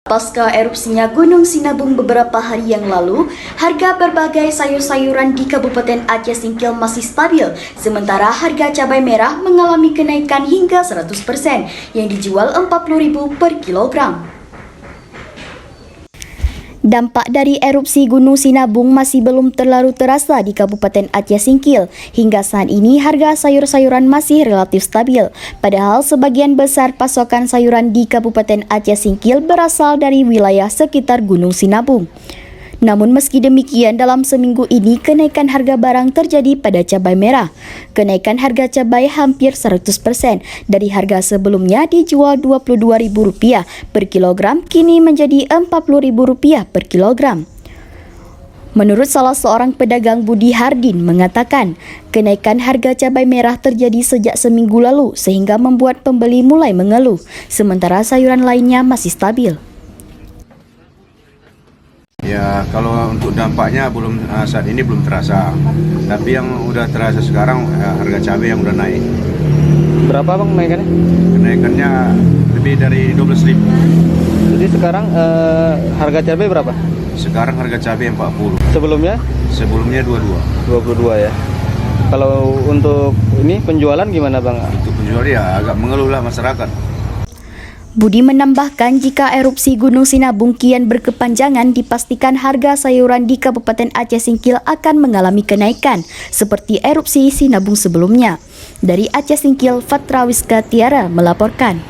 Pasca erupsinya Gunung Sinabung beberapa hari yang lalu, harga berbagai sayur-sayuran di Kabupaten Aceh Singkil masih stabil, sementara harga cabai merah mengalami kenaikan hingga 100% yang dijual Rp40.000 per kilogram. Dampak dari erupsi Gunung Sinabung masih belum terlalu terasa di Kabupaten Aceh Singkil. Hingga saat ini harga sayur-sayuran masih relatif stabil. Padahal sebagian besar pasokan sayuran di Kabupaten Aceh Singkil berasal dari wilayah sekitar Gunung Sinabung. Namun meski demikian, dalam seminggu ini kenaikan harga barang terjadi pada cabai merah. Kenaikan harga cabai hampir 100%. Dari harga sebelumnya dijual Rp22.000 per kilogram, kini menjadi Rp40.000 per kilogram. Menurut salah seorang pedagang, Budi Hardin mengatakan, kenaikan harga cabai merah terjadi sejak seminggu lalu sehingga membuat pembeli mulai mengeluh, sementara sayuran lainnya masih stabil. Ya, kalau untuk dampaknya saat ini belum terasa. Tapi yang udah terasa sekarang harga cabai yang udah naik. Berapa bang kenaikannya? Kenaikannya lebih dari 12.000. Jadi sekarang harga cabai berapa? Sekarang harga cabai 40. Sebelumnya? Sebelumnya 22. 22 ya. Kalau untuk ini penjualan gimana bang? Untuk penjual ya agak mengeluh lah masyarakat. Budi menambahkan jika erupsi Gunung Sinabung kian berkepanjangan, dipastikan harga sayuran di Kabupaten Aceh Singkil akan mengalami kenaikan seperti erupsi Sinabung sebelumnya. Dari Aceh Singkil, Fatra Wiska Tiara melaporkan.